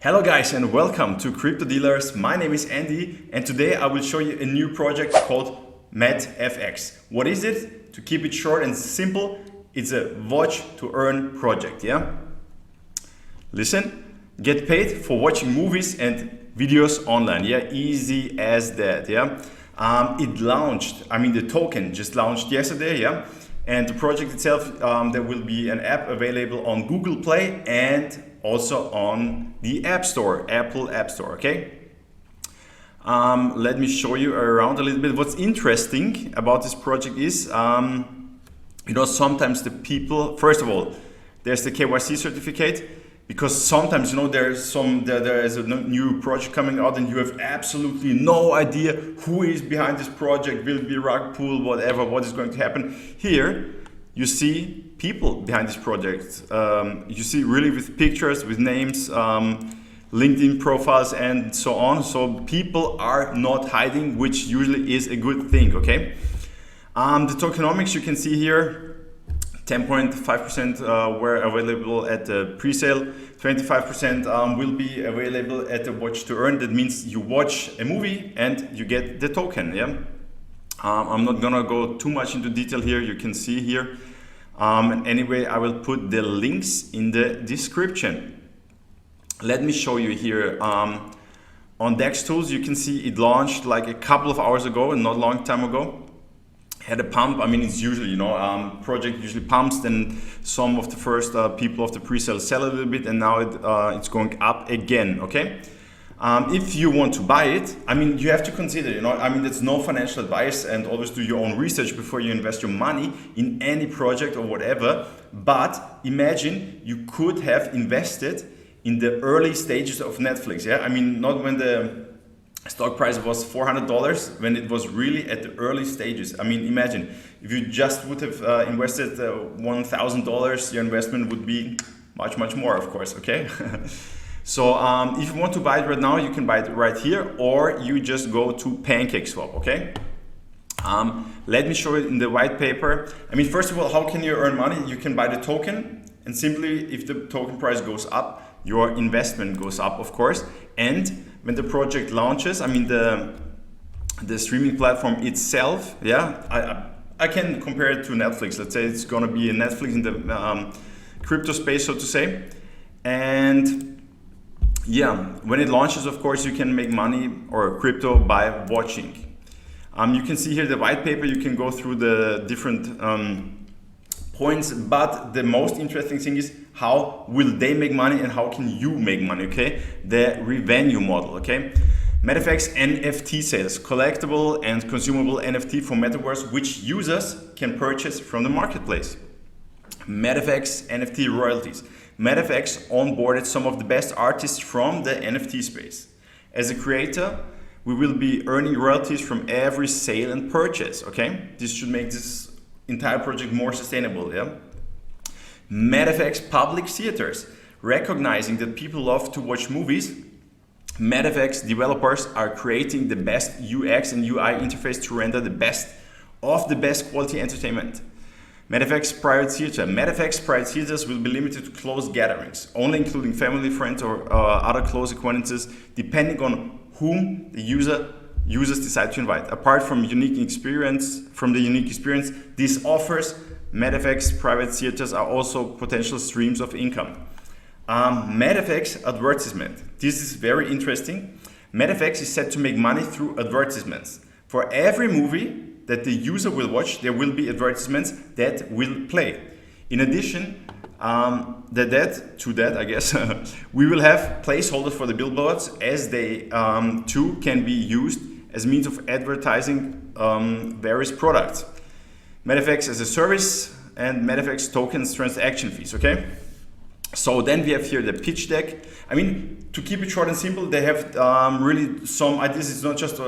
Hello guys and welcome to Crypto Dealers. My name is Andy and today I will show you a new project called METFX. What is it? To keep it short and simple, it's a watch to earn project, yeah? Listen, get paid for watching movies and videos online, yeah? Easy as that, yeah? It launched, the token just launched yesterday, yeah? And the project itself, there will be an app available on Google Play and also on the App Store, Apple App Store, okay? Let me show you around a little bit. What's interesting about this project is, sometimes the people, first of all, there's the KYC certificate, because sometimes, there is a new project coming out and you have absolutely no idea who is behind this project, will it be rug pull, whatever, what is going to happen. Here, you see people behind this project. You see really with pictures, with names, LinkedIn profiles and so on. So people are not hiding, which usually is a good thing, okay? The tokenomics you can see here, 10.5% were available at the pre-sale, 25% will be available at the watch to earn. That means you watch a movie and you get the token, yeah? I'm not gonna go too much into detail here, you can see here. Anyway, I will put the links in the description. Let me show you here. On DEX Tools, you can see it launched like a couple of hours ago, and not a long time ago. Had a pump. It's usually, project usually pumps, then some of the first people of the pre-sale sell a little bit, and now it's going up again, okay? If you want to buy it, you have to consider, there's no financial advice, and always do your own research before you invest your money in any project or whatever. But imagine you could have invested in the early stages of Netflix, yeah? Not when the stock price was $400, when it was really at the early stages. Imagine if you just would have invested $1,000, your investment would be much, much more, of course, okay? So if you want to buy it right now, you can buy it right here, or you just go to PancakeSwap, okay? Let me show it in the white paper. First of all, how can you earn money? You can buy the token, and simply if the token price goes up, your investment goes up, of course. And when the project launches, the streaming platform itself, yeah, I can compare it to Netflix. Let's say it's gonna be a Netflix in the crypto space, so to say. And yeah, when it launches, of course, you can make money or crypto by watching. You can see here the white paper, you can go through the different points, but the most interesting thing is how will they make money and how can you make money, okay? The revenue model, okay? METFX NFT sales, collectible and consumable NFT for Metaverse, which users can purchase from the marketplace. METFX NFT royalties. METFX onboarded some of the best artists from the NFT space. As a creator, we will be earning royalties from every sale and purchase, okay? This should make this entire project more sustainable, yeah? METFX public theaters. Recognizing that people love to watch movies, METFX developers are creating the best UX and UI interface to render the best of the best quality entertainment. METFX private theater. METFX private theaters will be limited to close gatherings, only including family, friends, or other close acquaintances, depending on whom the users decide to invite. Apart from the unique experience, this offers METFX private theaters are also potential streams of income. METFX advertisement. This is very interesting. METFX is set to make money through advertisements. For every movie that the user will watch, there will be advertisements that will play. In addition, we will have placeholders for the billboards, as they too can be used as means of advertising various products. METFX as a service and METFX tokens transaction fees, okay? So then we have here the pitch deck. To keep it short and simple, they have really some ideas. It's not just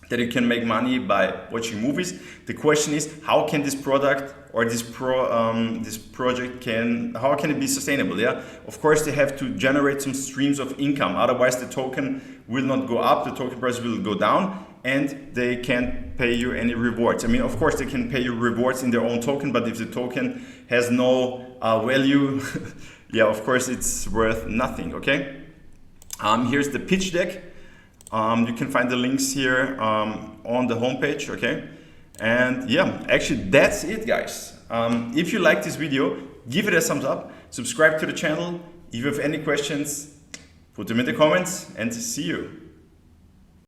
that you can make money by watching movies. The question is, how can this product or this project how can it be sustainable? Yeah, of course they have to generate some streams of income. Otherwise, the token will not go up. The token price will go down, and they can't pay you any rewards. Of course they can pay you rewards in their own token, but if the token has no value, yeah, of course it's worth nothing, okay? Here's the pitch deck. You can find the links here on the homepage, okay? And yeah, actually that's it, guys. If you like this video, give it a thumbs up, subscribe to the channel. If you have any questions, put them in the comments, and see you.